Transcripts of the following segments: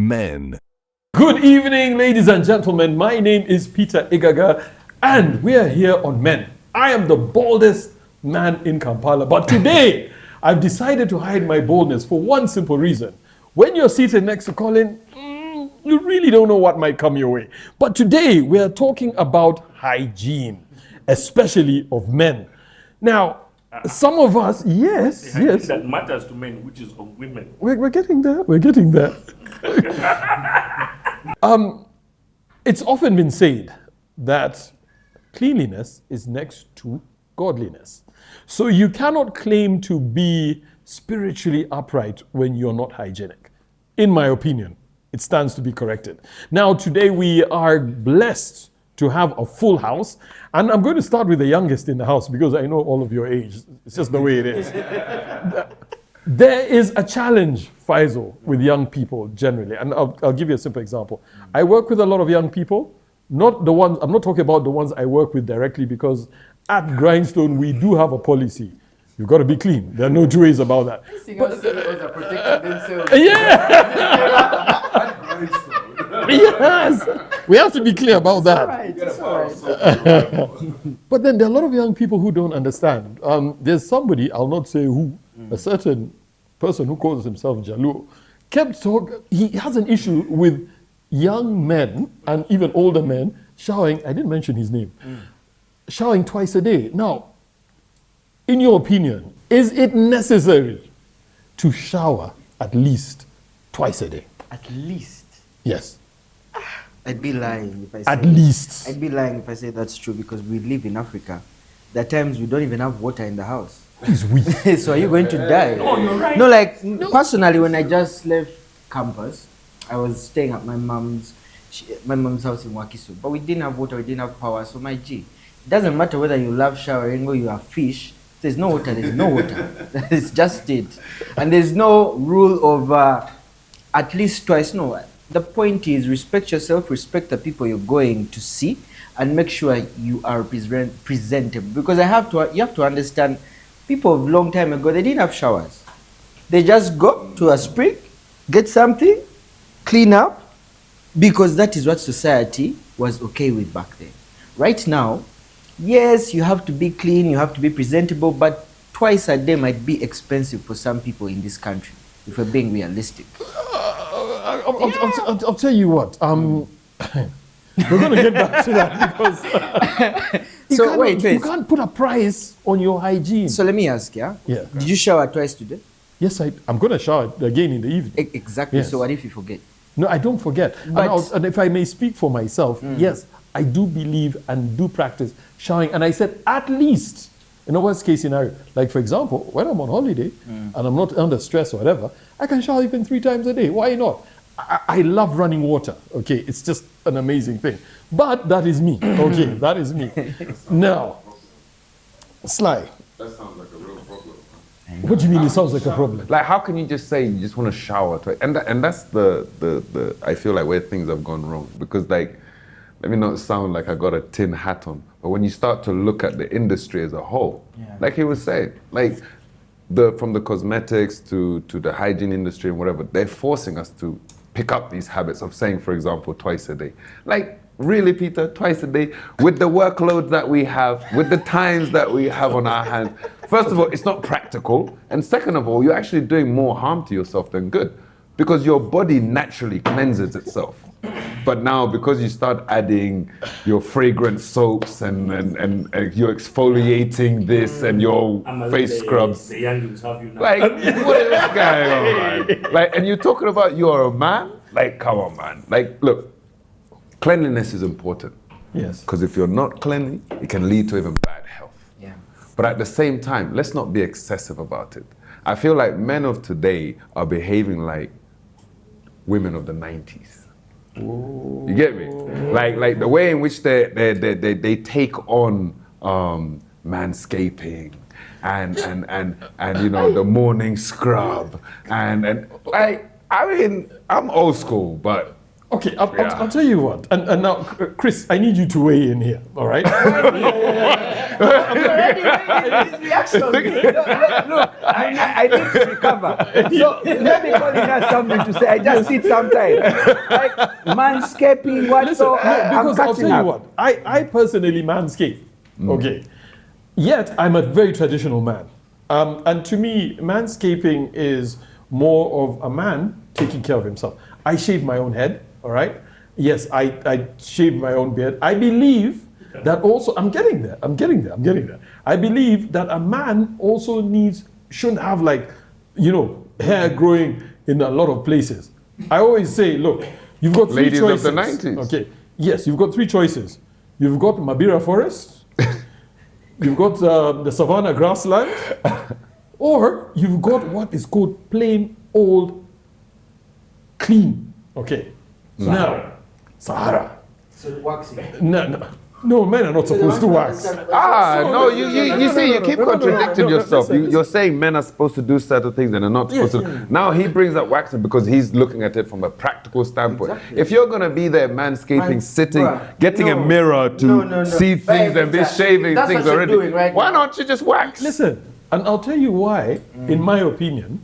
Men. Good evening, ladies and gentlemen. My name is Peter Igaga, and we are here on Men. I am the baldest man in Kampala, but today I've decided to hide my baldness for one simple reason. When you're seated next to Colin, you really don't know what might come your way. But today we are talking about hygiene, especially of men. Now, some of us, yes. That matters to men, which is of women. We're getting there. It's often been said that cleanliness is next to godliness. So you cannot claim to be spiritually upright when you're not hygienic. In my opinion, it stands to be corrected. Now, today we are blessed to have a full house, and I'm going to start with the youngest in the house because I know all of your age. It's just the way it is. There is a challenge, Faisal, with young people generally, and I'll give you a simple example. I work with a lot of young people, I'm not talking about the ones I work with directly, because at Grindstone we do have a policy. You've got to be clean. There are no two ways about that. CEOs are protecting themselves. Yeah! Yes! We have to be clear about that. It's all right. But then there are a lot of young people who don't understand. There's somebody, I'll not say who, a certain person who calls himself Jalu, kept talking. He has an issue with young men and even older men showering, I didn't mention his name, showering twice a day. Now, in your opinion, is it necessary to shower at least twice a day? At least. Yes. I'd be lying if I say At least. I'd be lying if I say that's true, because we live in Africa. There are times we don't even have water in the house. He's weak. So are you going to die? No, you're right. No, personally, when I just left campus, I was staying at my mom's house in Wakiso. But we didn't have water, we didn't have power. So my G, it doesn't matter whether you love showering or you have fish. If there's no water, there's no water. It's just it. And there's no rule of at least twice. No. The point is, respect yourself, respect the people you're going to see, and make sure you are presentable. Because you have to understand, people of long time ago, they didn't have showers. They just go to a spring, get something, clean up, because that is what society was okay with back then. Right now, yes, you have to be clean, you have to be presentable, but twice a day might be expensive for some people in this country, if we're being realistic. I'll tell you what. We're going to get back to that because you can't put a price on your hygiene. So let me ask, yeah? Did you shower twice today? Yes, I'm going to shower again in the evening. Exactly. Yes. So what if you forget? No, I don't forget. And if I may speak for myself, yes, I do believe and do practice showering. And I said at least, in a worst case scenario, like for example, when I'm on holiday and I'm not under stress or whatever, I can shower even 3 times a day. Why not? I love running water, okay? It's just an amazing thing. But that is me, okay? That is me. Now, Sly. That sounds like a real problem. What do you mean it sounds like a problem? Like, how can you just say you just want to shower twice? And that's the I feel like where things have gone wrong. Because like, let me not sound like I got a tin hat on, but when you start to look at the industry as a whole, like he was saying, like from the cosmetics to the hygiene industry and whatever, they're forcing us to pick up these habits of saying, for example, twice a day. Like, really, Peter, twice a day? With the workload that we have, with the times that we have on our hands, first of all, it's not practical. And second of all, you're actually doing more harm to yourself than good, because your body naturally cleanses itself. But now, because you start adding your fragrant soaps and you're exfoliating this and your face scrubs, the youngins have you now. like, what is going on, man? Like, and you're talking about you're a man? Like, come on, man. Like, look, cleanliness is important. Yes. Because if you're not cleanly, it can lead to even bad health. Yeah. But at the same time, let's not be excessive about it. I feel like men of today are behaving like women of the 90s. Ooh. You get me? Like the way in which they take on manscaping and you know, the morning scrub and like, I mean, I'm old school, but okay, I'll tell you what. And now, Chris, I need you to weigh in here. All right? Look, I need to recover. So let me call in us something to say. I just sit sometimes. Like manscaping, what? Listen, So because I'm I'll tell you what, I personally manscape. Okay. Yet I'm a very traditional man. And to me, manscaping is more of a man taking care of himself. I shave my own head, all right? Yes, I shave my own beard. I believe that also, I'm getting there. I believe that a man also shouldn't have like, hair growing in a lot of places. I always say, look, you've got three Ladies choices. of the 90s. Okay, yes, you've got three choices. You've got Mabira Forest, you've got the Savannah grassland, or you've got what is called plain old clean. Okay, now, Sahara. So waxing. No, men are not supposed to wax. No, you see, you keep contradicting yourself. Listen. You're saying men are supposed to do certain things and they're not supposed to. Now he brings up waxing because he's looking at it from a practical standpoint. Exactly. If you're gonna be there manscaping, sitting, bruh, getting a mirror to see things and be shaving That's things what you're already, doing right why now. don't you just wax? Listen, and I'll tell you why. In my opinion,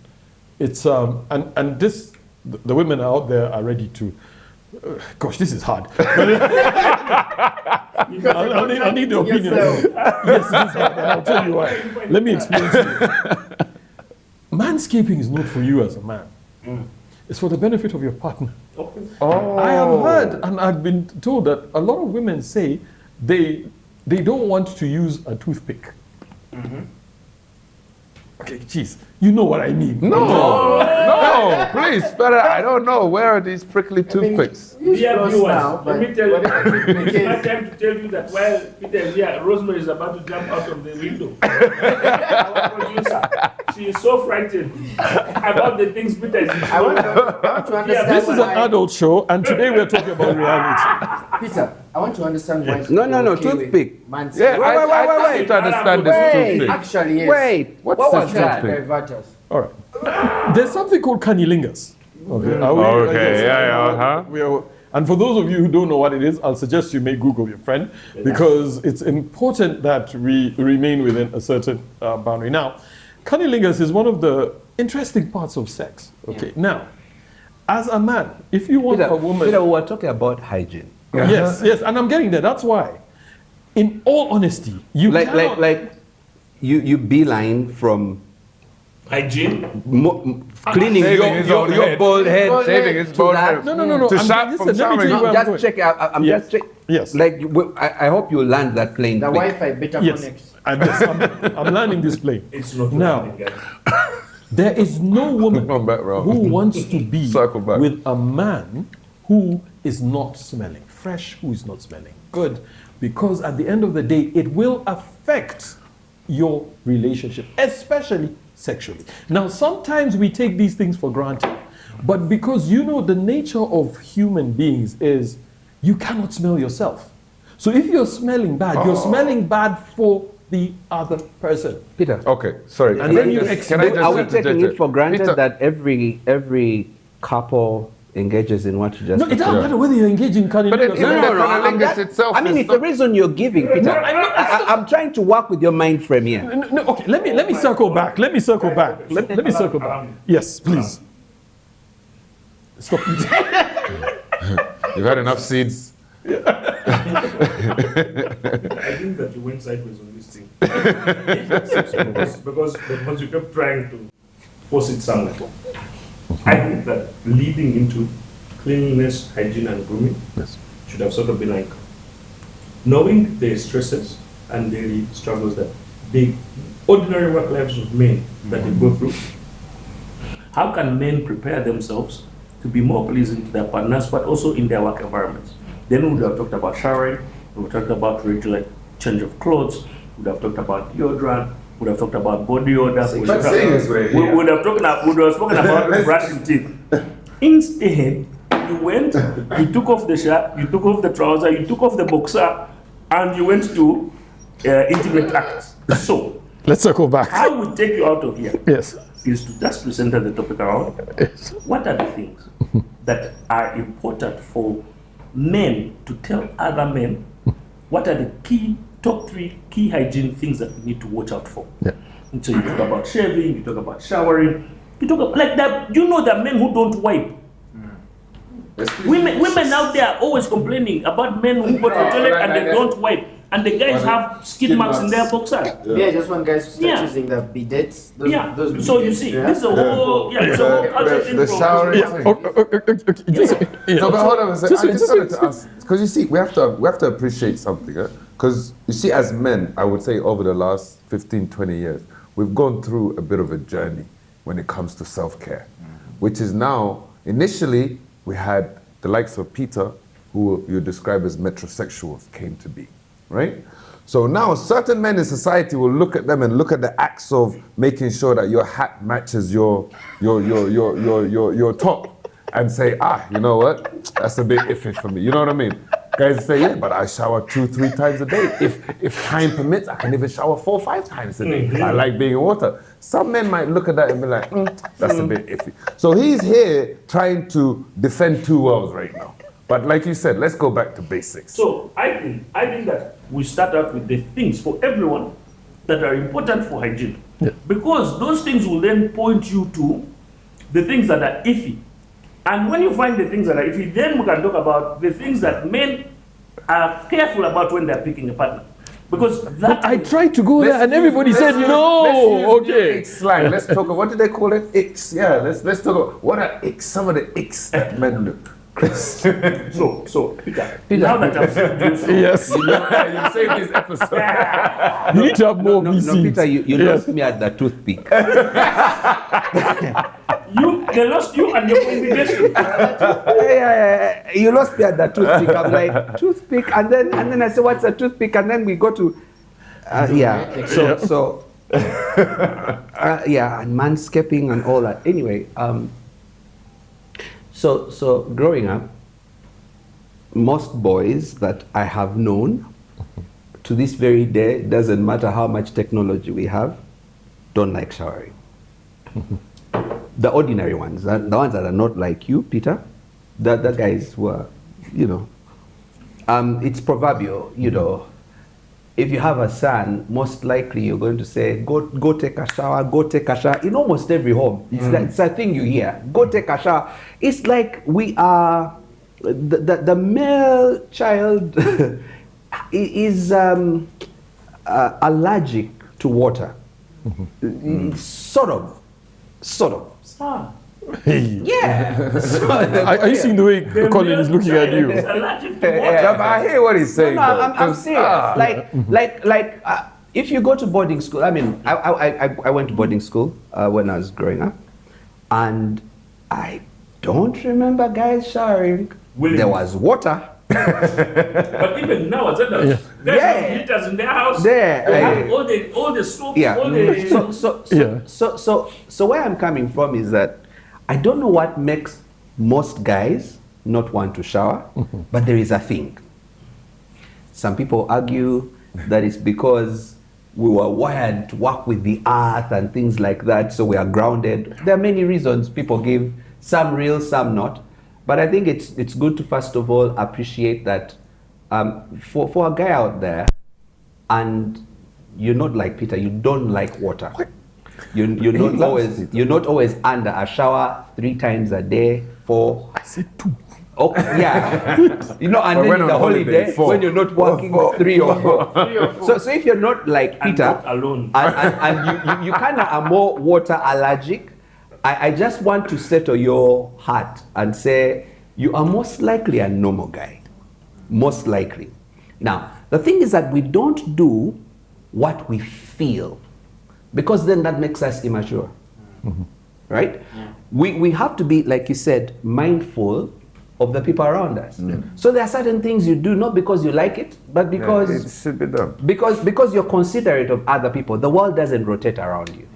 it's and this the women out there are ready to. Gosh, this is hard. I need the opinion. Yes, it is hard, and I'll tell you why. Let me explain to you. Manscaping is not for you as a man. It's for the benefit of your partner. Oh. I have heard and I've been told that a lot of women say they don't want to use a toothpick. Okay, geez, you know what I mean. No, please, but I don't know. Where are these prickly toothpicks? Dear close viewers, now, let me but tell you, whatever the it's case. my time to tell you that while Peter is here, Rosemary is about to jump out of the window. Our producer, she is so frightened about the things Peter is doing. I want to understand. This is an why- adult show, and today we're talking about reality. Peter, I want to understand why. No, you're okay toothpick. with manscaping. Yeah, I wait. need to understand this Wait. toothpick. Actually, yes. Wait, what What's was this that? toothpick? Divert us. All right. There's something called cunnilingus. Okay. And for those of you who don't know what it is, I'll suggest you may Google your friend because it's important that we remain within a certain boundary. Now, cunnilingus is one of the interesting parts of sex. Okay. Now, as a man, if you want a woman, Peter, we were talking about hygiene. yes, and I'm getting there. That's why, in all honesty, you cannot, You beeline from Hygiene? cleaning Shaving his own your head. bald head. Shaving his to bald that. head. No. To I'm- shop from listen, let me showering. tell you No, where I'm just going. check. I'm Yes. just check. Yes. Like I hope you land that plane. The quick. Wi-Fi better Yes, connects. I'm landing this plane. It's not Now, happening, guys. there is no woman Come back round. who wants to be Circle back. with a man who is not smelling fresh, who is not smelling good, because at the end of the day, it will affect your relationship, especially sexually. Now, sometimes we take these things for granted, but because the nature of human beings is you cannot smell yourself. So if you're smelling bad, you're smelling bad for the other person. Peter. Okay, sorry. And then you can I explain- just Are we interject taking here? it for granted Peter, that every couple engages in what you just No, it doesn't Yeah. matter whether you're engaging But cunnilingus even or the not. cunnilingus itself I mean, is it's the not- reason you're giving, Peter. I'm trying to work with your mind frame here. No, okay, let me circle back. Let me circle back. Let me circle back. Yes, please. Stop. You've had enough seeds. I think that you went sideways on this thing. because you kept trying to force it somewhere. I think that leading into cleanliness, hygiene, and grooming should have sort of been like knowing the stresses and daily struggles that the ordinary work lives of men that they go through. How can men prepare themselves to be more pleasing to their partners, but also in their work environments? Then we would have talked about showering, we would have talked about regular change of clothes, we would have talked about deodorant, we would have talked about body odor, we would have spoken about brushing teeth. Instead, you went, you took off the shirt, you took off the trouser, you took off the boxer, and you went to intimate acts. So, Let's circle back. how we take you out of here Yes. is to just present the topic around what are the things that are important for men to tell other men, what are the key top 3 key hygiene things that we need to watch out for. Yeah. And so you talk about shaving, you talk about showering, you talk about like that. You know, there are men who don't wipe. Women out there are always complaining about men who go to the toilet and they don't wipe, and the guys have skid marks in their boxers. Yeah, just when guys start Yeah. using the bidets. Those So you bidets, see, yeah. this is a whole, it's a whole culture thing. The from- showering Yeah. thing. Okay. Just, yeah. No, but hold on a second. Just I wait, just just wanted wait. to ask, because you see, we have to appreciate something, because you see, as men, I would say over the last 15, 20 years, we've gone through a bit of a journey when it comes to self-care, which is now, initially, we had the likes of Peter, who you describe as metrosexuals, came to be, right? So now certain men in society will look at them and look at the acts of making sure that your hat matches your top and say, you know what? That's a bit iffy for me. You know what I mean? Guys say, yeah, but I shower 2-3 times a day. If time permits, I can even shower 4-5 times a day. I like being in water. Some men might look at that and be like, that's a bit iffy. So he's here trying to defend two worlds right now. But like you said, let's go back to basics. So I think that we start out with the things for everyone that are important for hygiene. Yeah. Because those things will then point you to the things that are iffy. And when you find the things that are iffy, then we can talk about the things that men are careful about when they're picking a partner. Because that I tried to go there and everybody said no. Let's use Okay. X slang. Let's talk about, what did they call it? X. Yeah, let's talk about what are X, some of the X that men do. Chris. So Peter, now that I've said this, Yes. You saved this episode. You need to have more No, VCs. Peter, you Yes. lost me at the toothpick. they lost you and your congregation. You lost me at the toothpick. I'm like, toothpick, and then I said, what's a toothpick? And then we go to, yeah. So, yeah, and manscaping and all that. Anyway, so growing up, most boys that I have known to this very day, doesn't matter how much technology we have, don't like showering. The ordinary ones, the ones that are not like you, Peter, the guys were, it's proverbial, if you have a son, most likely you're going to say, go take a shower, go take a shower. In almost every home, it's a thing you hear. Go take a shower. It's like we are, the male child is allergic to water. Sort of. Yeah. Are you seeing the way Colin is looking at you? Yeah, but I hear what he's saying. No, I'm serious. If you go to boarding school, I mean, I went to boarding school when I was growing up, and I don't remember guys showering. There was water. But even now, guys have heaters in their house. There. They have all the soaps, Yeah. all the. So where I'm coming from is that I don't know what makes most guys not want to shower, but there is a thing. Some people argue that it's because we were wired to work with the earth and things like that, so we are grounded. There are many reasons people give, some real, some not. But I think it's good to first of all appreciate that for a guy out there, and you're not like Peter, you don't like water. You're not always under a shower 3 times a day, 4. I said 2. Oh yeah, and then when in the on holiday, holiday 4. when you're not working, 3 or 4. So if you're not like And Peter, not alone. and you kind of are more water allergic, I just want to settle your heart and say you are most likely a normal guy. Most likely. Now, the thing is that we don't do what we feel, because then that makes us immature. Right? Yeah. We have to be, like you said, mindful of the people around us. So there are certain things you do not because you like it, but because it should be done. Because you're considerate of other people. The world doesn't rotate around you.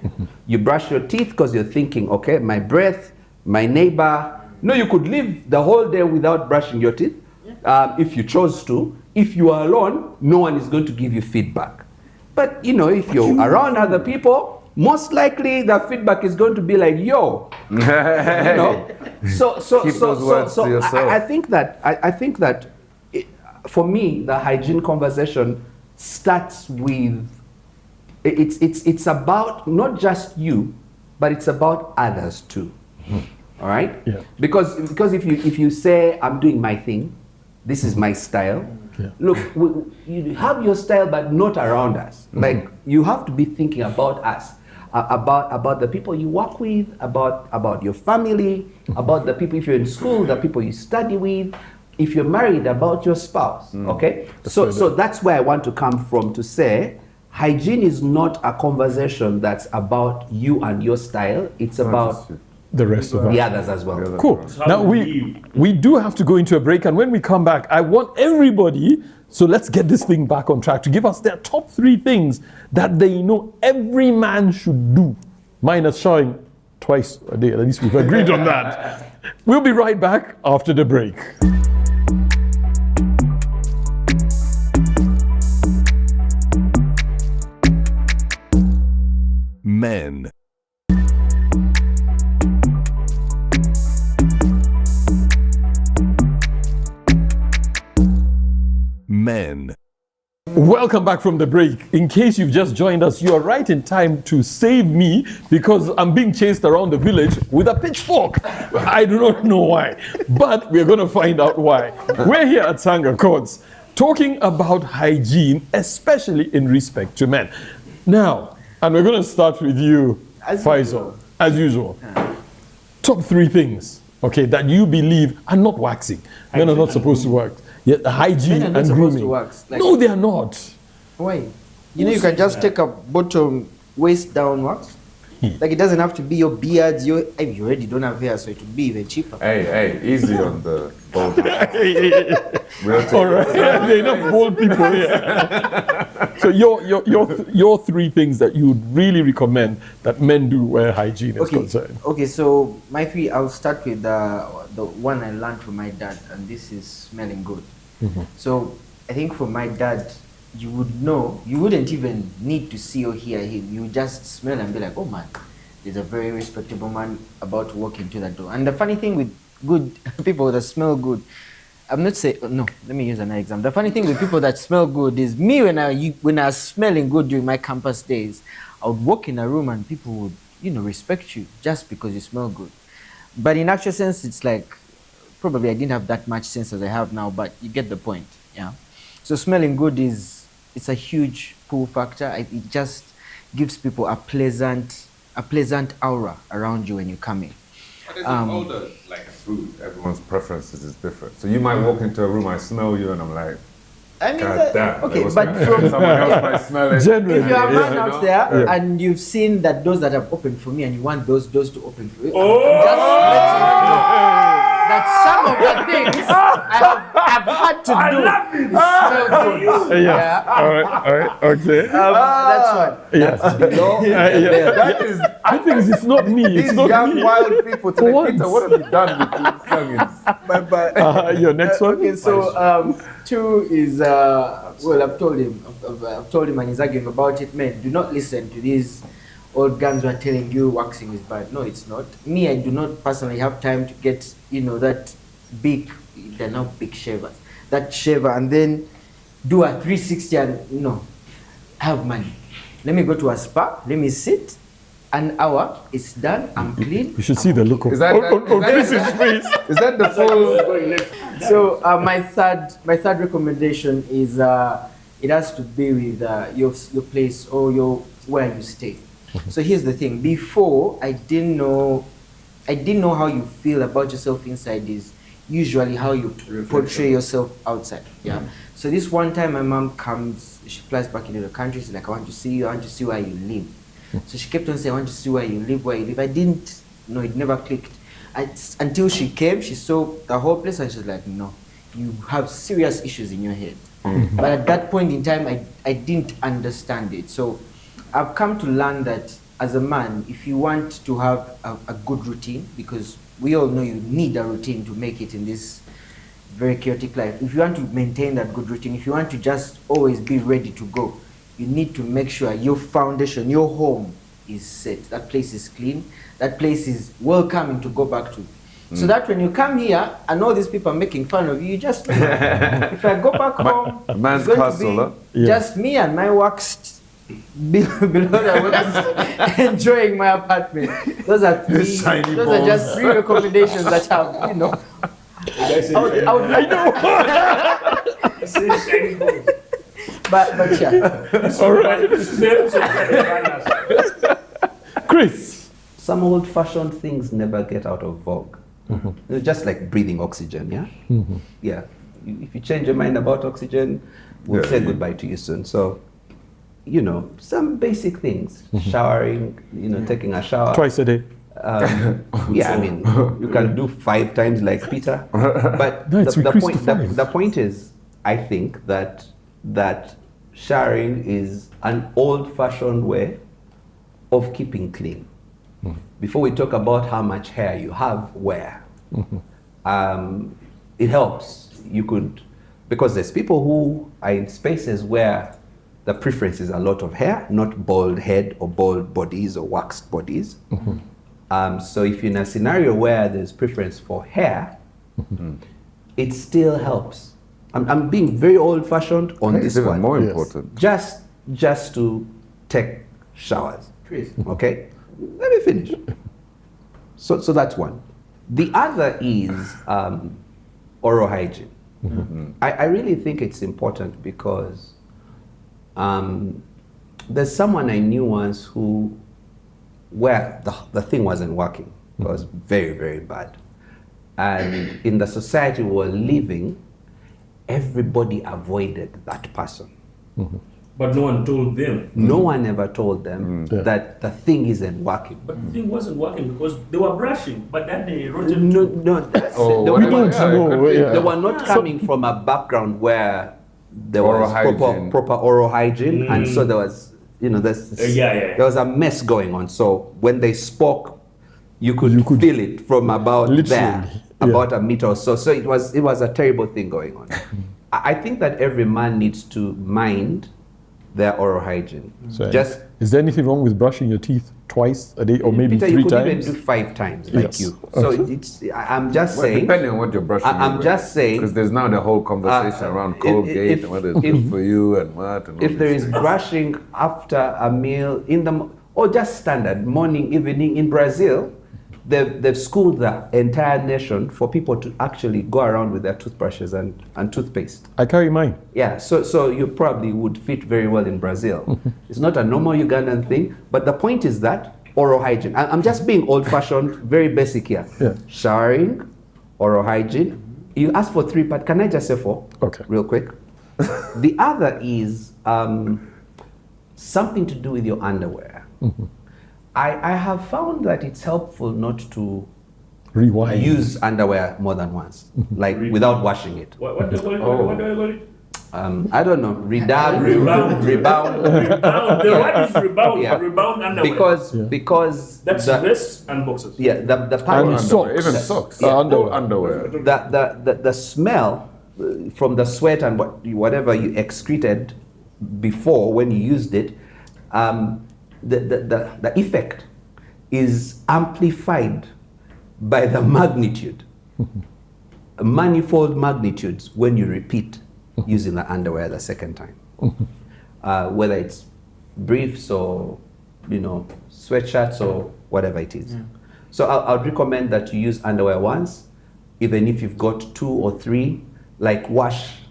You brush your teeth because you're thinking, okay, my breath, my neighbor. No, you could live the whole day without brushing your teeth if you chose to. If you are alone, no one is going to give you feedback. But if you're around other people, most likely the feedback is going to be like, yo, So Keep those words to yourself. I think that for me, the hygiene conversation starts with, it's about not just you, but it's about others too. All right? Yeah. Because if you say, I'm doing my thing, this is my style. Yeah. Look, you have your style, but not around us. Like, you have to be thinking about us, about the people you work with, about your family, about the people, if you're in school, the people you study with, if you're married, about your spouse. Okay? So that's where I want to come from, to say, hygiene is not a conversation that's about you and your style. It's about The rest of us. the others as well. Cool. Now we do have to go into a break, and when we come back, I want everybody, so let's get this thing back on track, to give us their top 3 things that they know every man should do, minus showering twice a day. At least we've agreed on that. We'll be right back after the break. Men. Men. Welcome back from the break. In case you've just joined us, you are right in time to save me, because I'm being chased around the village with a pitchfork. I do not know why, but we're going to find out why. We're here at Sanga Courts talking about hygiene, especially in respect to men. Now, and we're going to start with you, Faisal, as usual. Top 3 things, okay, that you believe are not waxing. Men are not supposed to wax. Yeah, hygiene Men are not and supposed to grooming. wax. Like- No, they are not. Why? You know, you can just take a bottom waist down wax. Like, it doesn't have to be your beards. You already don't have hair, so it would be even cheaper. Hey, easy on the bald. All right, there are enough bold people here. So your 3 things that you would really recommend that men do where hygiene is concerned. Okay, so my 3, I'll start with the one I learned from my dad, and this is smelling good. So I think from my dad, you would know, you wouldn't even need to see or hear him. You would just smell and be like, oh man, there's a very respectable man about to walk into that door. And the funny thing with good people that smell good, I'm not saying, no, let me use another example. The funny thing with people that smell good is me, when I was smelling good during my campus days, I would walk in a room and people would, respect you just because you smell good. But in actual sense, it's like, probably I didn't have that much sense as I have now, but you get the point, yeah? So smelling good it's a huge pull factor. It just gives people a pleasant aura around you when you come in. But it's an odor, like food. Everyone's preferences is different. So you might walk into a room, I smell you, and I'm like, I mean, God damn. okay, but but from someone else might smell it. Generally, if you're a man out there Yeah. and you've seen that doors that have opened for me and you want those doors to open for you, I'm just letting you know that some of the things I've had to do is smell good. Yeah. All right. Okay. That's one. Yes. That is, I think it's not me. It's these not young me. wild people For today. once. Peter, what have you done with these youngins? But Your next one. okay, so 2 is well, I've told him, and he's arguing about it. Men, do not listen to these old guns who are telling you waxing is bad. No, it's not. Me, I do not personally have time to get that big. They're not big shavers. That shaver and then do a 360 and have money. Let me go to a spa. Let me sit. An hour, it's done. I'm clean. You should see the look of Is that- on Chris's face. Is that the full? So my third recommendation is it has to be with your place or where you stay. So here's the thing. Before, I didn't know how you feel about yourself inside is usually how you portray yourself outside. Yeah. So this one time my mom comes, she flies back into the country. She's like, I want to see you. I want to see where you live. So she kept on saying, I want to see where you live. I didn't know, it never clicked. Until she came, she saw the whole place and she's like, no, you have serious issues in your head. But at that point in time, I didn't understand it. So I've come to learn that as a man, if you want to have a good routine, because we all know you need a routine to make it in this very chaotic life. If you want to maintain that good routine, if you want to just always be ready to go, you need to make sure your foundation, your home is set. That place is clean. That place is welcoming to go back to. So that when you come here and all these people are making fun of you, you just if I go back home, man's it's going castle, huh? to be just me and my waxed below the enjoying my apartment. Those are those are just 3 recommendations that have, you know. But yeah. All right. Chris. Some old-fashioned things never get out of vogue. It's just like breathing oxygen, yeah? Yeah. If you change your mind about oxygen, we'll say goodbye to you soon. So, you know, some basic things. Showering, you know, taking a shower. Twice a day. Yeah, I mean, you can do 5 times like Peter. But No, it's increased to 5. the point is, I think that showering is an old-fashioned way of keeping clean. Before we talk about how much hair you have, where, it helps. You could, because there's people who are in spaces where the preference is a lot of hair, not bald head or bald bodies or waxed bodies. So if you're in a scenario where there's preference for hair, it still helps. I'm being very old-fashioned on this even one. more important. Just to take showers. Okay? Let me finish. So that's one. The other is oral hygiene. I really think it's important because there's someone I knew once where the thing wasn't working. It was very, very bad. And in the society we were living, everybody avoided that person. But no one told them. No one ever told them that the thing isn't working. But the thing wasn't working because they were brushing, but then they wrote it. No, Yeah. they were not coming from a background where there Oral was hygiene. proper oral hygiene, and so there was, you know, there was a mess going on. So when they spoke, you could feel it from about there, about a meter or so. So it was a terrible thing going on. I think that every man needs to mind their oral hygiene. So is Just there anything wrong with brushing your teeth twice a day or maybe Peter, 3 you could times? even do 5 times like Yes. you. So I'm just saying. Depending on what you're brushing. I'm just saying. Because there's now the whole conversation around Colgate and what is good for you and what. And all If there these is things. brushing after a meal or just standard morning, evening in Brazil, they've schooled the entire nation for people to actually go around with their toothbrushes and toothpaste. I carry mine. Yeah, so you probably would fit very well in Brazil. It's not a normal Ugandan thing, but the point is that oral hygiene. I'm just being old-fashioned, very basic here. Yeah. Showering, oral hygiene. You asked for 3, but can I just say 4? Okay. Real quick. The other is something to do with your underwear. I have found that it's helpful not to Rewind. use underwear more than once, like without washing it. What do you call it? What do you call it? I don't know, rebound. Rebound. The word is rebound. Yeah. Rebound underwear. Because That's vests and boxers. yeah, the And part socks. Even socks. Yeah. Underwear. the smell from the sweat and whatever you excreted before when you used it, the effect is amplified by the magnitude, manifold magnitudes when you repeat using the underwear the second time. Whether it's briefs or, you know, sweatshirts or whatever it is. So I'd recommend that you use underwear once, even if you've got 2 or 3, like wash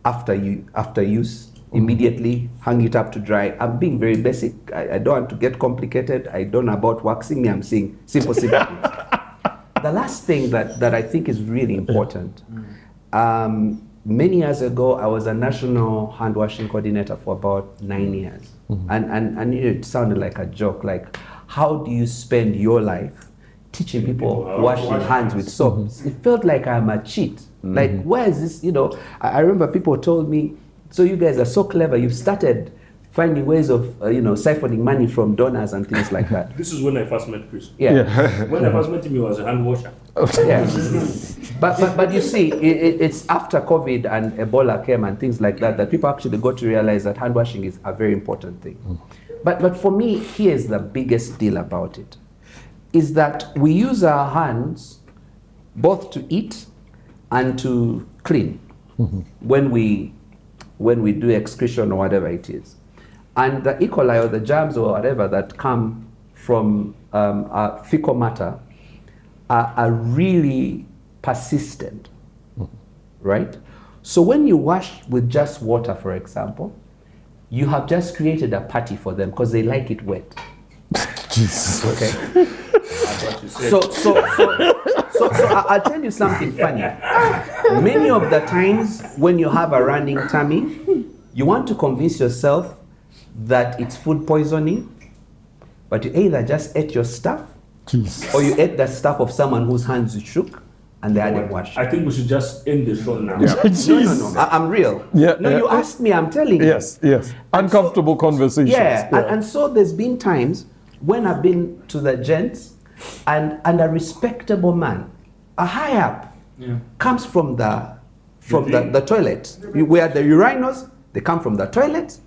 after use. Immediately hang it up to dry. I'm being very basic. I don't want to get complicated. I don't know about waxing me. I'm saying simple things. The last thing that I think is really important. Many years ago, I was a national hand washing coordinator for about 9 years. And you know, it sounded like a joke. Like, how do you spend your life teaching people washing hands with soap? It felt like I'm a cheat. Like, where is this? You know, I remember people told me, so you guys are so clever. You've started finding ways of, you know, siphoning money from donors and things like that. This is when I first met Chris. Yeah. When I first met him, he was a hand washer. Yeah. But you see, it's after COVID and Ebola came and things like that people actually got to realize that hand washing is a very important thing. But for me, here's the biggest deal about it, is that we use our hands both to eat and to clean when we do excretion or whatever it is. And the E. coli or the germs or whatever that come from our fecal matter are really persistent, right? So when you wash with just water, for example, you have just created a party for them because they like it wet. Jesus. Okay. So I'll tell you something funny. Many of the times when you have a running tummy, you want to convince yourself that it's food poisoning, but you either just ate your stuff Jesus. or you ate the stuff of someone whose hands you shook and they hadn't washed. I think we should just end the show now. Jesus. I'm real. Yeah, No, yeah. you asked me, I'm telling you. Yes, yes. Uncomfortable conversations. Yeah, and so there's been times when I've been to the gents and a respectable man, a high up, comes from the toilet. Where the urinals, they come from the toilet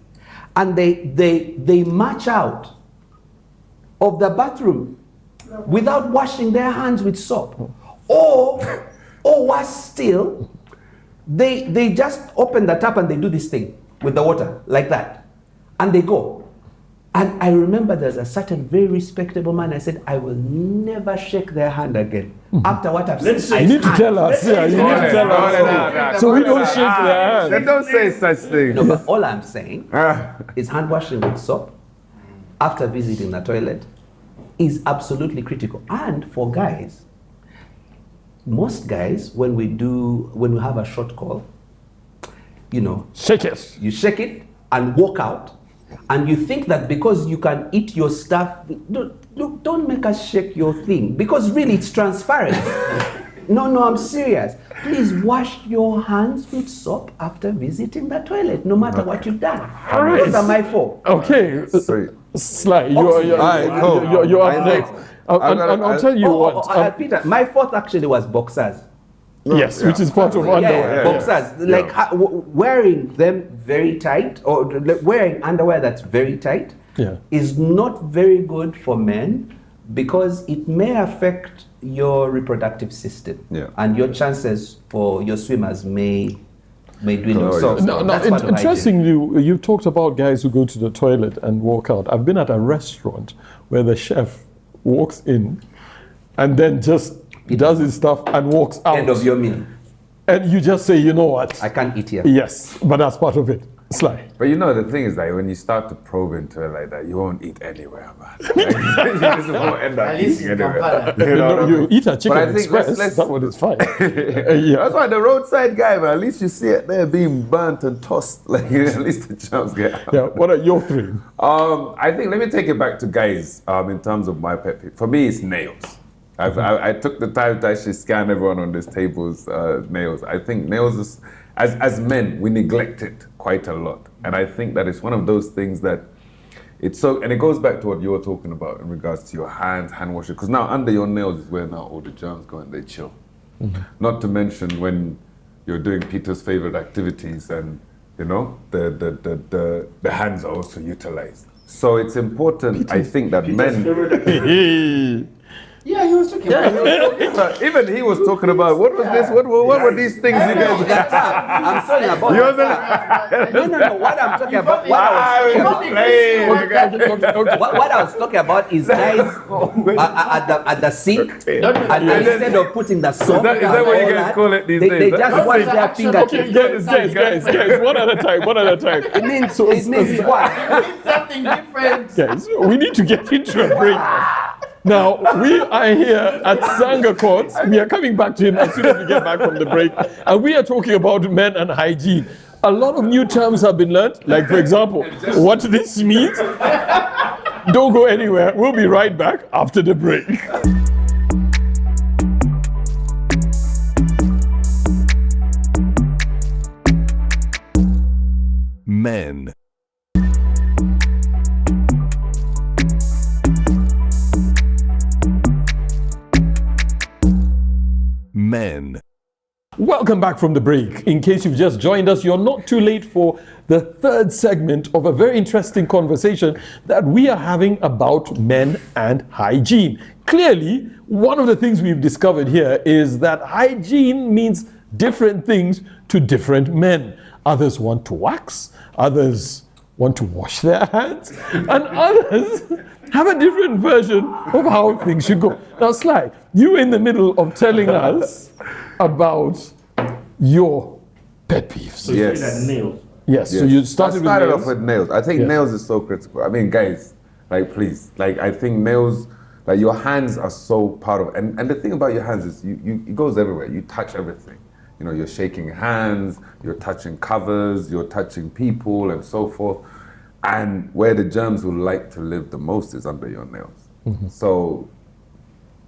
and they march out of the bathroom without washing their hands with soap. Or worse still, they just open the tap and they do this thing with the water like that. And they go. And I remember there's a certain very respectable man. I said, I will never shake their hand again. After what I've seen. You need to tell us. Yeah, you need to tell us. So we don't shake their They hands. don't say such things. No, but all I'm saying is hand washing with soap after visiting the toilet is absolutely critical. And for guys, most guys, when we have a short call, Shake it. you shake it and walk out, and you think that because you can eat your stuff, don't make us shake your thing, because really it's transparent. No, I'm serious. Please wash your hands with soap after visiting the toilet, no matter what you've done. All right. Those are my fault. Okay. Sorry. Sly, Alright, cool. you're up I next. think- I'll tell you what. Peter, my fourth actually was boxers. Yes, which is part of underwear. Boxers. Like wearing them very tight, or wearing underwear that's very tight, is not very good for men because it may affect your reproductive system, and your chances for your swimmers may dwindle. Interestingly, you've talked about guys who go to the toilet and walk out. I've been at a restaurant where the chef walks in and then just does his stuff and walks out. End of your meal. And you just say, you know what? I can't eat here. Yes, but that's part of it. Sly. But the thing is, like, when you start to probe into it like that, you won't eat anywhere, man. Like, you just won't end up At least eating in anywhere. Kampala. You know what I mean? You eat a chicken But I think express, let's- that one is fine. That's why the roadside guy, man, at least you see it there being burnt and tossed. Like, at least the chumps get out. Yeah, what are your three? I think, let me take it back to guys in terms of my pet peeve. For me, it's nails. I took the time to actually scan everyone on this table's nails. I think nails is, as men, we neglect it quite a lot. And I think that it's one of those things that it's so, and it goes back to what you were talking about in regards to your hands, hand washing. Because now under your nails is where now all the germs go and they chill. Not to mention when you're doing Peter's favorite activities and, the hands are also utilized. So it's important, I think, that men... Yeah, he was talking about Even he was talking about what was this? What were these things you guys? I'm talking about. No. What I'm talking about. What I was talking about is guys at the sink, and instead of putting the soap. Is that what you guys call it these days? They just wash their fingertips. Guys, one at a time. It means what? it's something different. Guys, we need to get into a break. Now, we are here at Sanga Court. We are coming back to him as soon as we get back from the break. And we are talking about men and hygiene. A lot of new terms have been learned, like, for example, what this means. Don't go anywhere. We'll be right back after the break. Men. Men. Welcome Welcome back from the break. In case you've just joined us, you're not too late for the third segment of a very interesting conversation that we are having about men and hygiene. Clearly, one of the things we've discovered here is that hygiene means different things to different men. Others want to wax, others want to wash their hands, and others have a different version of how things should go. Now, Sly, you in the middle of telling us about your pet peeves. So you Yes. said nails. Yes, so Yes. you started, I started with off nails. with nails. I think Yeah. nails is so critical. I mean, guys, like, please, like, I think nails, like, your hands are so part of, and the thing about your hands is it goes everywhere. You touch everything. You know, you're shaking hands, you're touching covers, you're touching people, and so forth. And where the germs will like to live the most is under your nails. So,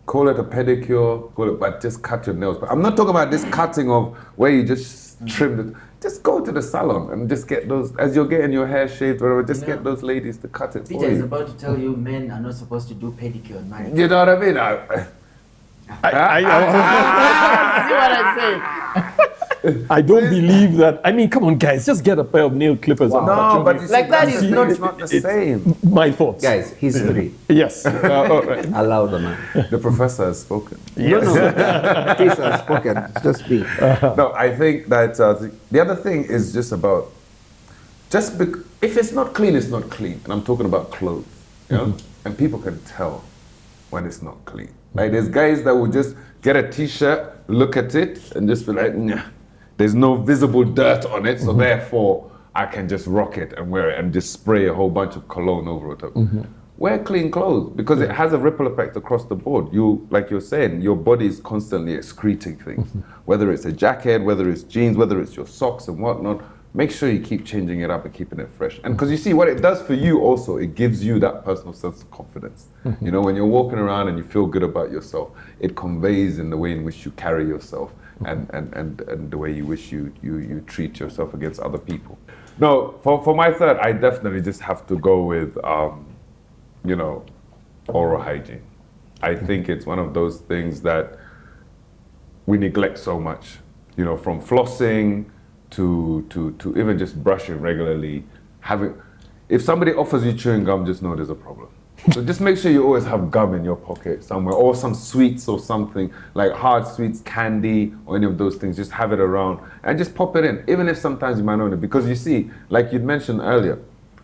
call it a pedicure, but just cut your nails. But I'm not talking about this cutting of where you just trim it. Just go to the salon and just get those, as you're getting your hair shaved, whatever, just get those ladies to cut it Peter for is you. about to tell you men are not supposed to do pedicure and manicure. You know what I mean? See what I say? I don't believe that. I mean, come on, guys, just get a pair of nail clippers and cut No, your but nails. you see, Like that that's is the not- thing, it's not the same. My thoughts. Guys, history. Yes. All right. Allow the man. The professor has spoken. No, no. Peace has spoken. Just speak. No, I think that the other thing is just about, if it's not clean, it's not clean. And I'm talking about clothes, you know? And people can tell when it's not clean. Like, there's guys that will just get a t-shirt, look at it, and just be like, nah, there's no visible dirt on it, so therefore I can just rock it and wear it and just spray a whole bunch of cologne over it. Wear clean clothes, because it has a ripple effect across the board. You, like you're saying, your body is constantly excreting things. Whether it's a jacket, whether it's jeans, whether it's your socks and whatnot, make sure you keep changing it up and keeping it fresh. And because you see what it does for you also, it gives you that personal sense of confidence. You know, when you're walking around and you feel good about yourself, it conveys in the way in which you carry yourself and the way you wish you treat yourself against other people. No, for my third, I definitely just have to go with, you know, oral hygiene. I think it's one of those things that we neglect so much, you know, from flossing to even just brushing regularly. If somebody offers you chewing gum, just know there's a problem. So just make sure you always have gum in your pocket somewhere, or some sweets or something, like hard sweets, candy, or any of those things. Just have it around and just pop it in, even if sometimes you might not know it. Because you see, like you'd mentioned earlier,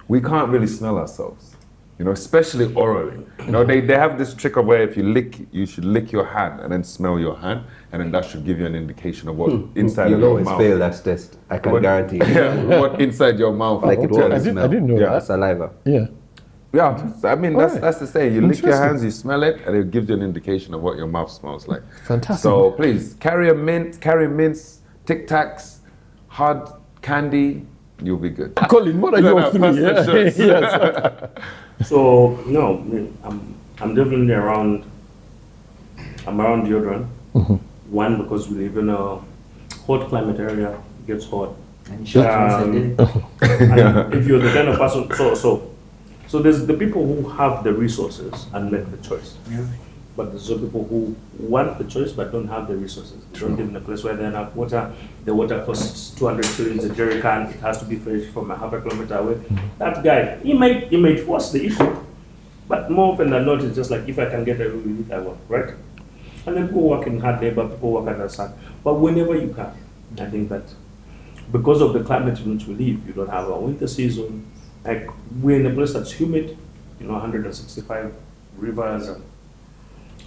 we can't really smell ourselves, you know, especially orally. You know, they have this trick of where if you should lick your hand and then smell your hand, and then that should give you an indication of what inside of You'll your always mouth. fail that test. I can What- guarantee. Yeah, what inside your mouth. Like it Okay, was I didn't know that. Saliva. Yeah. Yeah, so, I mean, Alright. that's the saying. You lick your Interesting. hands, you smell it, and it gives you an indication of what your mouth smells like. Fantastic. So please, carry mints, Tic Tacs, hard candy, you'll be good. Colin, what are No, your no, three? personal Yeah. choice. Yes. So no, I'm definitely around. I'm around deodorant. One, because we live in a hot climate area, it gets hot. And you shot once a day. And if you're the kind of person, so there's the people who have the resources and make the choice. But there's also people who want the choice but don't have the resources. They don't live in a place where they have water. The water costs 200 shillings a jerry can. It has to be fresh from a half a kilometer away. That guy, he might force the issue, but more often than not, it's just like, if I can get a relief, I want, right? And then people work in hard labor, people work under the sun. But whenever you can, I think that because of the climate in which we live, you don't have a winter season. Like, we're in a place that's humid, you know, 165 rivers and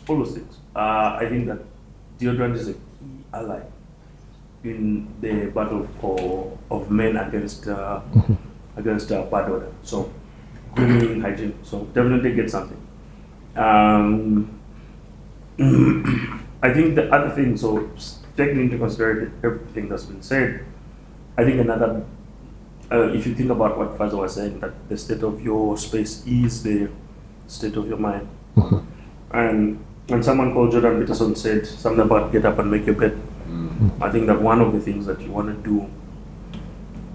all those things. I think that deodorant is a key ally in the battle of men against bad odor. So, grooming, hygiene. So definitely get something. I think the other thing, so taking into consideration everything that's been said, I think another, if you think about what Faza was saying, that the state of your space is the state of your mind. And someone called Jordan Peterson said something about get up and make your bed. I think that one of the things that you want to do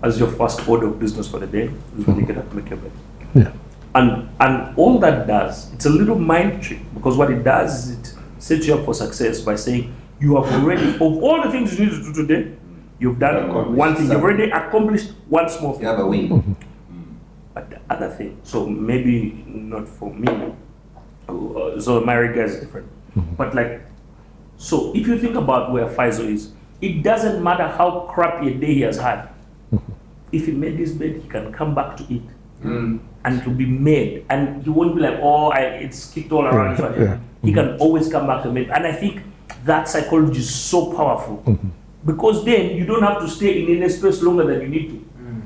as your first order of business for the day is when you get up and make your bed. Yeah. And all that does, it's a little mind trick, because what it does is it sets you up for success by saying, you have already, of all the things you need to do today, you've done one thing. You've already accomplished one small thing. You have a win. But the other thing, so maybe not for me, so my regard is different. But like, so if you think about where Faisal is, it doesn't matter how crappy a day he has had. If he made his bed, he can come back to it. And it will be made. And he won't be like, oh, it's kicked all around. He can always come back to it. And I think that psychology is so powerful. Because then you don't have to stay in any space longer than you need to.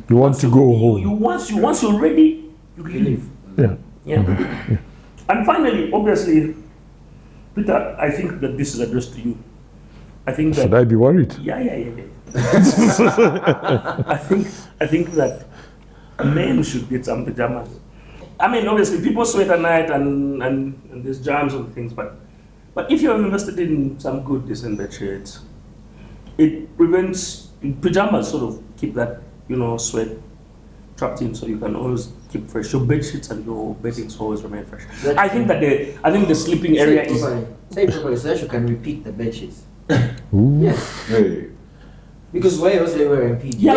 You want to go home. Once you're ready, you can leave. Yeah. And finally, obviously, Peter, I think that this is addressed to you. I think that. Should I be worried? Yeah. I think that men should get some pajamas. I mean, obviously, people sweat at night and there's germs and things, but if you have invested in some good, decent bed sheets, it prevents pajamas. Sort of keep that sweat trapped in, so you can always keep fresh. Your bed sheets and your beddings always remain fresh. I think the sleeping area is. Say properly, so that you can repeat the bed sheets. Ooh. Yes. Hey. Because why else they were in PG? Yeah.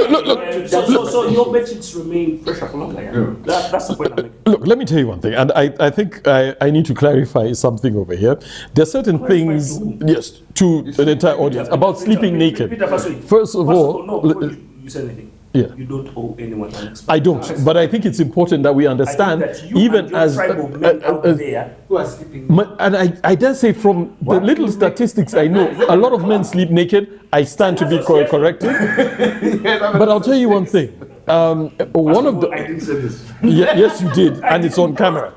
So your bed sheets remain fresh for longer. Yeah. That's the point I'm making. Look, let me tell you one thing, and I think I need to clarify something over here. There are certain things, yes, to an entire audience about sleeping naked. First of all, before you say anything. Yeah. You don't owe anyone an explanation. I don't, but I think it's important that we understand, even as who are sleeping. And I dare say, from the little statistics I know, a lot of men sleep naked. I stand to be corrected. But I'll tell you one thing. One of the I didn't say this. yes, you did, and it's on camera.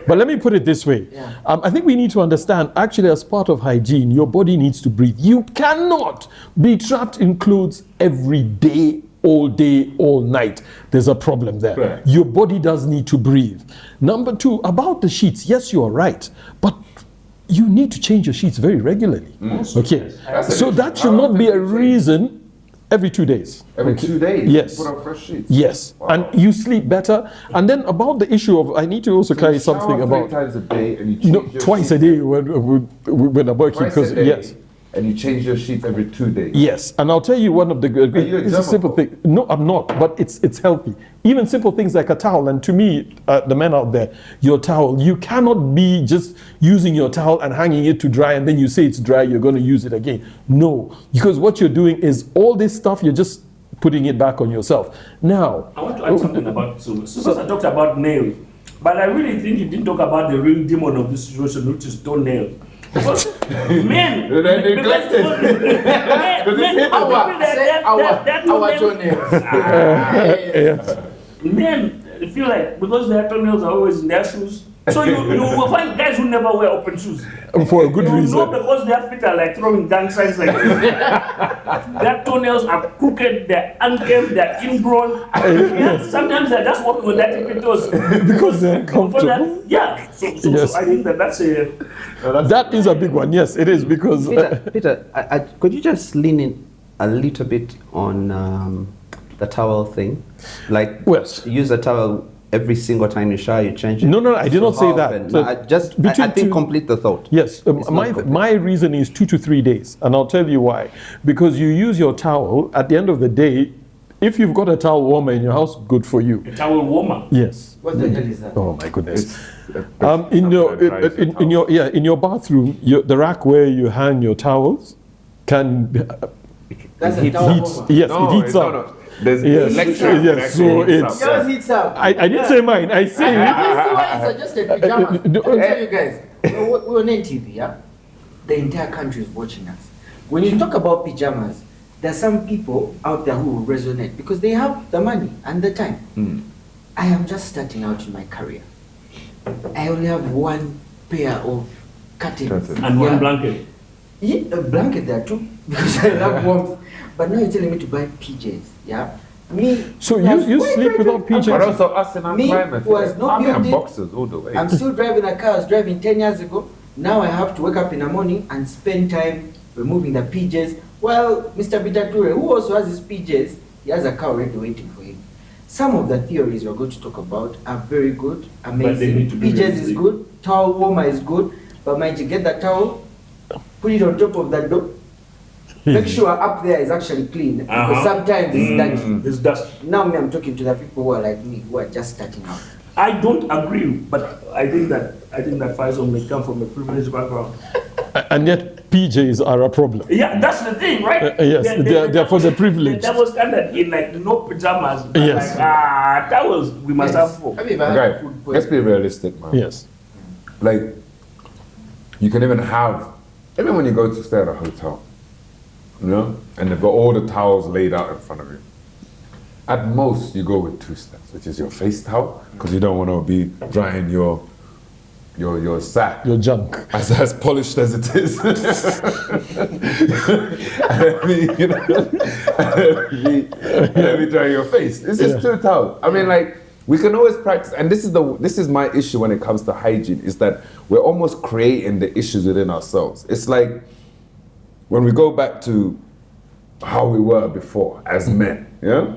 But let me put it this way. I think we need to understand, actually, as part of hygiene, your body needs to breathe. You cannot be trapped in clothes every day, all night. There's a problem there. Right. Your body does need to breathe. Number two, about the sheets, yes, you are right, but you need to change your sheets very regularly. Okay, so that should not be a reason. Every 2 days. Every 2 days? Yes. Put on fresh sheets? Yes. Wow. And you sleep better. And then about the issue of, I need to also clarify something about. 3 times a day and you change your twice a day when I'm working. Because yes. And you change your sheets every 2 days? Yes. And I'll tell you one of the good. It's a simple thing. No, I'm not. But it's healthy. Even simple things like a towel. And to me, the men out there, your towel, you cannot be just using your towel and hanging it to dry and then you say it's dry, you're going to use it again. No. Because what you're doing is all this stuff, you're just putting it back on yourself. Now, I want to add something about so I talked about nails, but I really think you didn't talk about the real demon of this situation, which is toenails. Because men, men feel like because their toenails are always in their shoes, so you will find guys who never wear open shoes. For a good reason. No, because their feet are like throwing gang signs like this. Their toenails are crooked, they're unkempt, they're ingrown. Sometimes they're just walking with that tippy toes. Because they're comfortable. So I think that's a... that is a big one, yes, it is, because... Peter, could you just lean in a little bit on the towel thing? Like, use a towel every single time you shower, you change it? No, I did not say that. So I think complete the thought. Yes, my reason is 2 to 3 days, and I'll tell you why. Because you use your towel, at the end of the day, if you've got a towel warmer in your house, good for you. A towel warmer? Yes. What the hell is that? Oh my goodness. In your bathroom, the rack where you hang your towels can... That's a towel warmer? Yes, it heats up. No. There's electric. Yes, so it's... Yours heats up. I didn't say mine, I say... This is why I suggested pajamas. I'll tell you guys, we're on NTV, yeah? The entire country is watching us. When you talk about pajamas, there are some people out there who will resonate because they have the money and the time. I am just starting out in my career. I only have one pair of curtains. And one blanket. Yeah, a blanket there too, because I love warmth. But now you're telling me to buy PJs, yeah? So you sleep without PJs? But also us in our climate. I'm boxers all the way. I'm still driving a car I was driving 10 years ago. Now I have to wake up in the morning and spend time removing the PJs. Well, Mr. Peter Ture, who also has his PJs, he has a car already waiting for him. Some of the theories we're going to talk about are very good, amazing. PJs is good, towel warmer is good, but mind you, get the towel, put it on top of the door, make sure up there is actually clean. Because sometimes it's dirty. There's dust. Now me, I'm talking to the people who are like me, who are just starting out. I don't agree, but I think that Faisal may come from a privileged background. And yet PJs are a problem. Yeah, that's the thing, right? Yes, they're for the privileged. That was standard in like no pajamas. But Yes. like, that was, we must have four. I mean, if I had Right. food Let's be realistic, man. Yes. Like, you can even have, even when you go to stay at a hotel, you know, and they've got all the towels laid out in front of you. At most, you go with 2 steps, which is your face towel, because you don't want to be drying your sack. Your junk. As polished as it is. I mean, you know, let me dry your face. It's just 2 towels. I mean, like, we can always practice, and this is my issue when it comes to hygiene, is that we're almost creating the issues within ourselves. It's like when we go back to how we were before as men, yeah?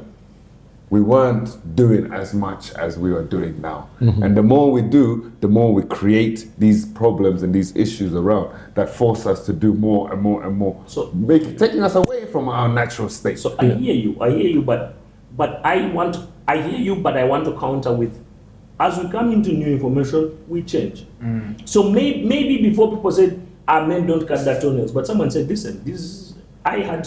We weren't doing as much as we are doing now. And the more we do, the more we create these problems and these issues around that force us to do more and more and more. So taking us away from our natural state. So I hear you, but I hear you, but I want to counter with, as we come into new information, we change. So maybe before people said, men don't cut their toenails, but someone said, listen, I had,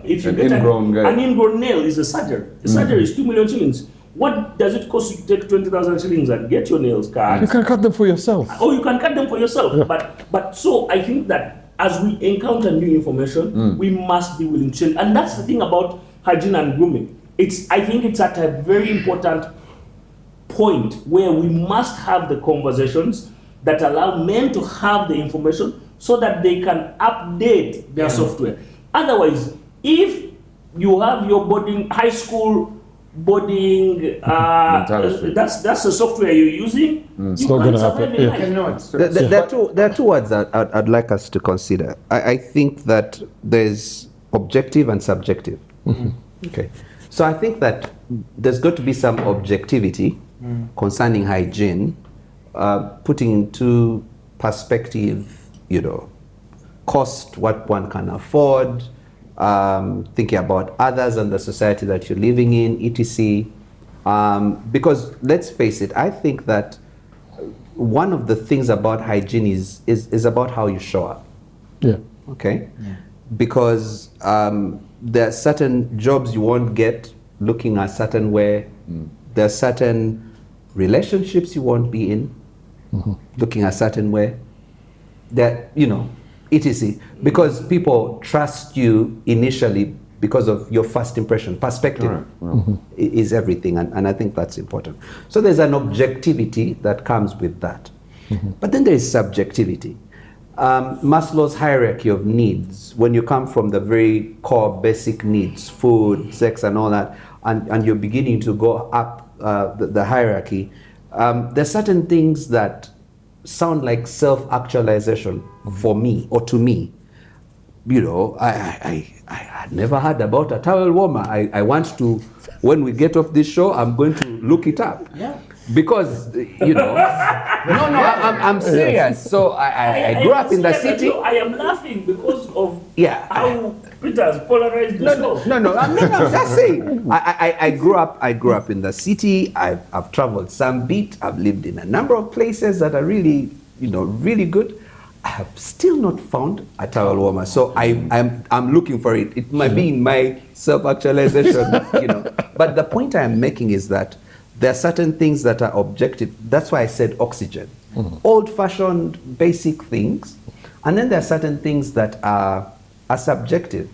if you get an ingrown nail is a surgery. The surgery is 2 million shillings. What does it cost you to take 20,000 shillings and get your nails cut? You can cut them for yourself. Oh, you can cut them for yourself. Yeah. But so I think that as we encounter new information, we must be willing to change. And that's the thing about hygiene and grooming. I think it's at a very important point where we must have the conversations that allow men to have the information so that they can update their software. Otherwise, if you have your high school boarding, that's the software you're using, it's not going to happen. There are two words that I'd like us to consider. I think that there's objective and subjective. Okay. So I think that there's got to be some objectivity concerning hygiene, putting into perspective, cost, what one can afford, thinking about others and the society that you're living in, etc. Because let's face it, I think that one of the things about hygiene is about how you show up. Yeah. Okay? Yeah. Because there are certain jobs you won't get looking a certain way. There are certain relationships you won't be in looking a certain way. That, etc. Because people trust you initially because of your first impression. Perspective is everything, and I think that's important. So there's an objectivity that comes with that. But then there is subjectivity. Maslow's hierarchy of needs, when you come from the very core basic needs, food, sex, and all that, and you're beginning to go up the hierarchy, there's certain things that sound like self-actualization for me or to me. I had never heard about a towel warmer. I want to, when we get off this show, I'm going to look it up. Yeah. Because, I'm serious. So I grew up in the city. I am laughing because of how Peter's polarized the show. No, I'm just saying. I grew up in the city. I've traveled some bit. I've lived in a number of places that are really, really good. I have still not found a towel warmer. So I'm looking for it. It might be in my self-actualization, But the point I'm making is that there are certain things that are objective. That's why I said oxygen. Old-fashioned, basic things. And then there are certain things that are subjective.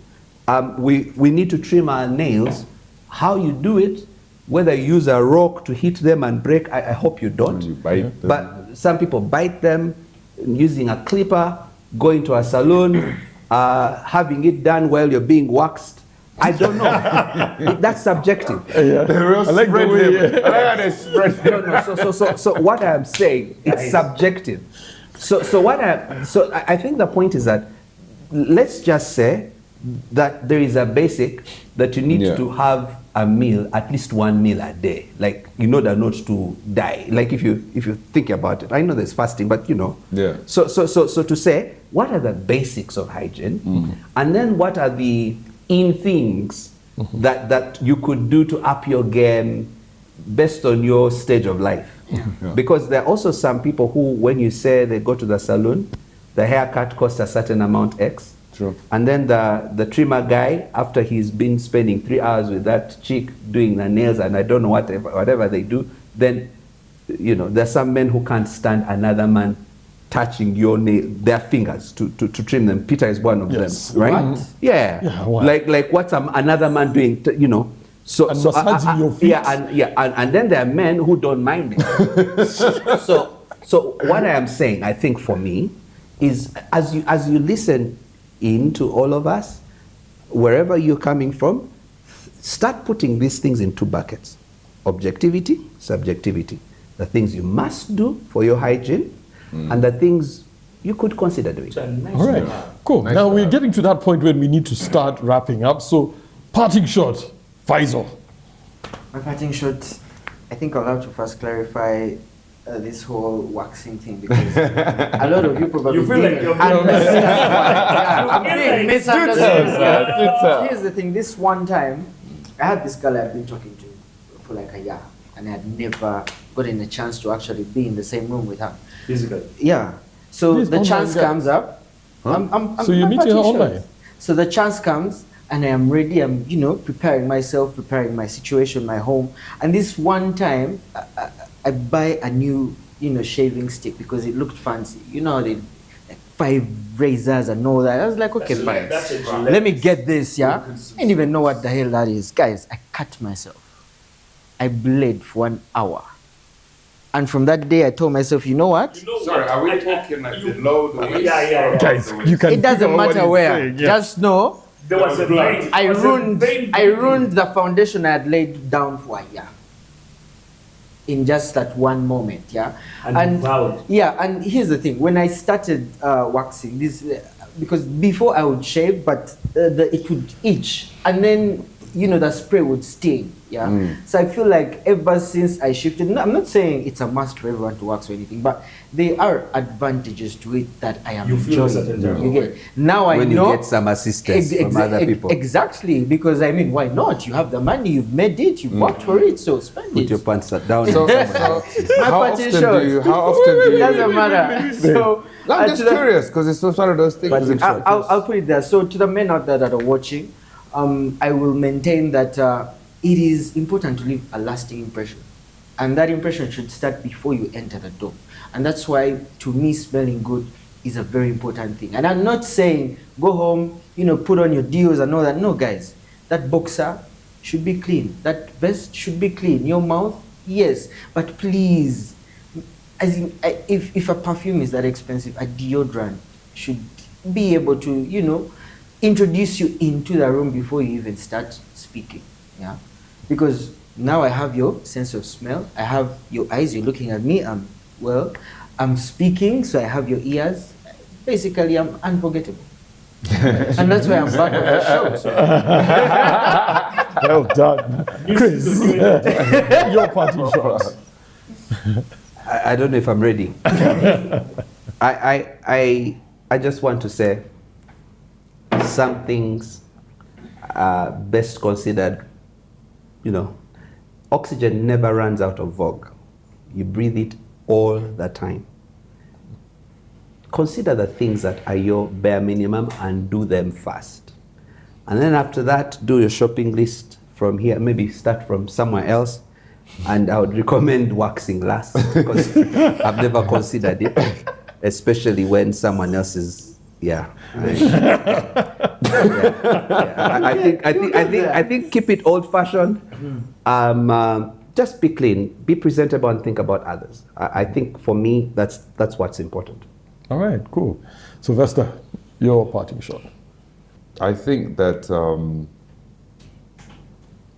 We need to trim our nails. How you do it, whether you use a rock to hit them and break, I hope you don't. You bite them. But some people bite them using a clipper, going to a salon, having it done while you're being waxed. I don't know. That's subjective. The real spread him. I like how they spread him. So what I'm saying, it's subjective. So I think the point is that let's just say that there is a basic that you need Yeah. to have a meal, at least one meal a day, like in order not to die. Like if you think about it, I know there's fasting, but you know. Yeah. So to say, what are the basics of hygiene, and then what are the things that you could do to up your game based on your stage of life? Yeah. Because there are also some people who, when you say they go to the salon, the haircut costs a certain amount X. True. And then the trimmer guy, after he's been spending 3 hours with that chick doing the nails and I don't know whatever they do, then, you know, there's some men who can't stand another man touching their fingers to trim them. Peter is one of Yes. them, right? What? Yeah. Yeah, what? Like what's another man doing, you know? So, And massaging your feet. And then there are men who don't mind it. so what I am saying, I think for me, is as you listen into all of us, wherever you're coming from, start putting these things in 2 buckets: objectivity, subjectivity. The things you must do for your hygiene, and the things you could consider doing. It's a nice All right, cool. Nice Now to we're have. getting to that point when we need to start wrapping up. So, parting shot, Faisal. My parting shot, I think I'll have to first clarify this whole waxing thing, because a lot of you probably You feel like you're being understand. Yeah, I'm feel being like- misunderstood. Do tell. Here's the thing, this one time, I had this girl I've been talking to for like a year, and I had never gotten a chance to actually be in the same room with her. Physically. Yeah. So Please the online, chance guys. comes up. So you're I'm meeting her parting shot. online? So the chance comes, and I am ready. I'm, preparing myself, preparing my situation, my home. And this one time, I buy a new, shaving stick because it looked fancy. You know, they like 5 razors and all that. I was like, okay, fine. That's a Let me get this. Yeah. I didn't even know what the hell that is, guys. I cut myself. I bled for 1 hour. And from that day, I told myself, you know what? Sorry, are we talking like the low, the waist? Yeah. Guys, you can It doesn't figure out what matter he's where. saying, yeah. Just know There was a vein. I there was a vein ruined the foundation I had laid down for a year. In just that one moment, yeah. And vowed. Yeah, and here's the thing: when I started waxing, because before I would shave, but it would itch, and then the spray would sting. Yeah. So I feel like ever since I shifted, I'm not saying it's a must for everyone to wax or anything, but there are advantages to it that I am You feel a enjoying. certain type of You get way. now I When know you get some assistance from other people. Exactly, because I mean, why not? You have the money, you've made it, you've worked for it, so spend Put it. your pants down. So, and someone else. how parting often shot. do you? How often do It you? doesn't matter. So No, I'm just curious because it's one of those things. Parting shot. I'll put it there. So to the men out there that are watching, I will maintain that it is important to leave a lasting impression, and that impression should start before you enter the door. And that's why, to me, smelling good is a very important thing. And I'm not saying go home, put on your deos and all that. No, guys, that boxer should be clean. That vest should be clean. Your mouth, yes, but please, as in, if a perfume is that expensive, a deodorant should be able to, introduce you into the room before you even start speaking. Yeah, because now I have your sense of smell. I have your eyes. You're looking at me. I'm speaking, so I have your ears. Basically, I'm unforgettable, and that's why I'm back on the show. So. Well done. Chris, your parting shot. I don't know if I'm ready. I just want to say some things are best considered. Oxygen never runs out of vogue. You breathe it all the time. Consider the things that are your bare minimum and do them first. And then after that, do your shopping list from here. Maybe start from somewhere else. And I would recommend waxing last because I've never considered it, especially when someone else is, I think keep it old-fashioned. Just be clean, be presentable, and think about others. I think for me, that's what's important. All right, cool. Sylvester, your parting shot. I think that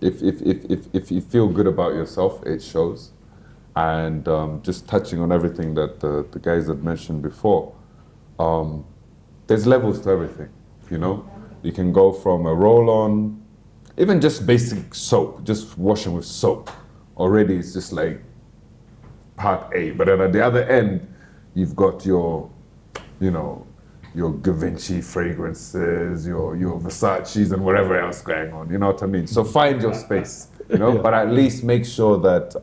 if you feel good about yourself, it shows. And just touching on everything that the guys had mentioned before, there's levels to everything, You can go from a roll-on, even just basic soap, just washing with soap. Already it's just like part A. But then at the other end, you've got your, you know, your Givenchy fragrances, your Versace's and whatever else going on. You know what I mean? So find your space, you know, but at least make sure that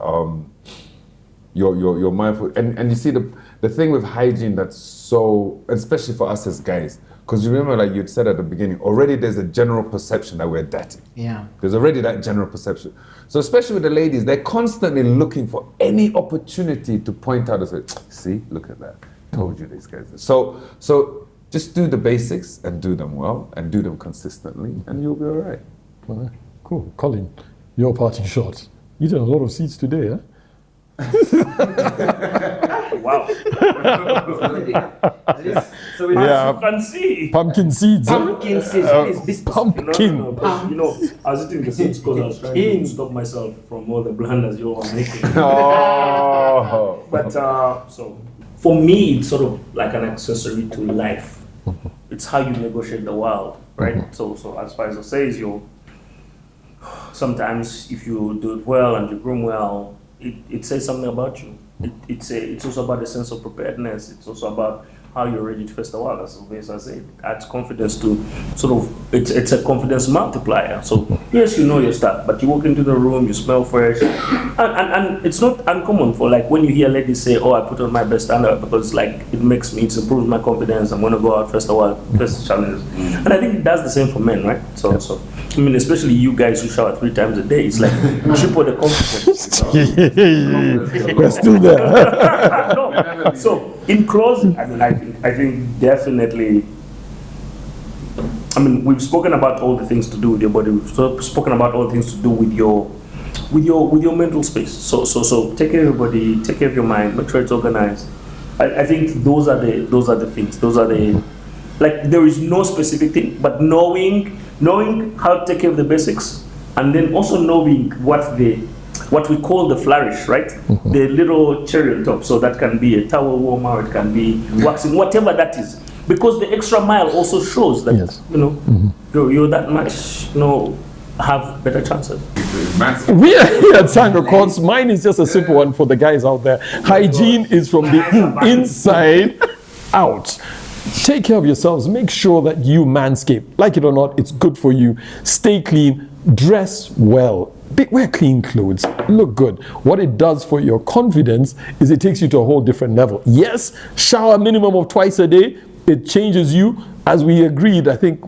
you're mindful. And you see the thing with hygiene that's so, especially for us as guys, because you remember, like you'd said at the beginning, already there's a general perception that we're dirty. Yeah. There's already that general perception. So especially with the ladies, they're constantly looking for any opportunity to point out and say, see, look at that. Told you these guys. So just do the basics and do them well and do them consistently and you'll be all right. Well, cool. Colin, your parting shot. You did a lot of seeds today, huh? Wow. So we Yeah. You can see. Pumpkin seeds. huh? pumpkin seeds, please be specific. Pumpkin. No, but, you know, I was eating the seeds because I was trying to stop myself from all the blunders you all are making. Oh. But so for me, it's sort of like an accessory to life. It's how you negotiate the world, right? So as far as I say, is sometimes if you do it well and you groom well, it says something about you. It's also about a sense of preparedness. It's also about how you're ready to face the world. As I said, it adds confidence to sort of, it's a confidence multiplier. So yes, you know your stuff, but you walk into the room, you smell fresh. And it's not uncommon for, like, when you hear ladies say, oh, I put on my best underwear because, like, it improves my confidence. I'm going to go out, face the world, face the challenges. And I think it does the same for men, right? So I mean, especially you guys who shower 3 times a day, it's like triple the confidence. We're still there. No. So in closing, I mean, I think definitely. I mean, we've spoken about all the things to do with your body. We've spoken about all the things to do with your mental space. So take care of your body, take care of your mind, make sure it's organized. I think those are the things. Those are the, like, there is no specific thing, but knowing how to take care of the basics, and then also knowing what we call the flourish, right? The little cherry on top. So that can be a towel warmer, it can be waxing, whatever that is. Because the extra mile also shows that, Yes. you know, you're that much, you know, have better chances. We are here at Sangha Courts. Mine is just a simple one for the guys out there. Hygiene is from the inside out. Take care of yourselves. Make sure that you manscape. Like it or not, it's good for you. Stay clean. Dress well. Wear clean clothes. Look good. What it does for your confidence is it takes you to a whole different level. Yes, shower a minimum of twice a day. It changes you. As we agreed, I think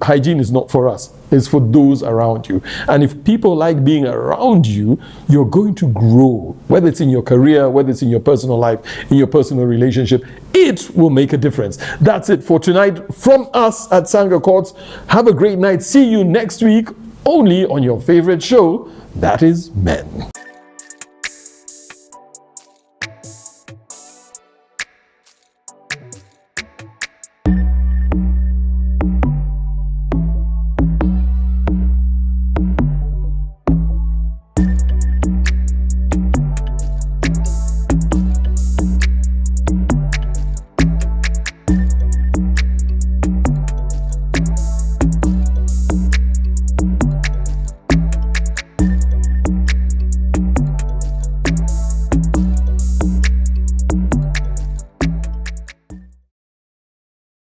hygiene is not for us. It's for those around you. And if people like being around you, you're going to grow. Whether it's in your career, whether it's in your personal life, in your personal relationship, it will make a difference. That's it for tonight from us at Sangha Courts. Have a great night. See you next week only on your favorite show, that is Men.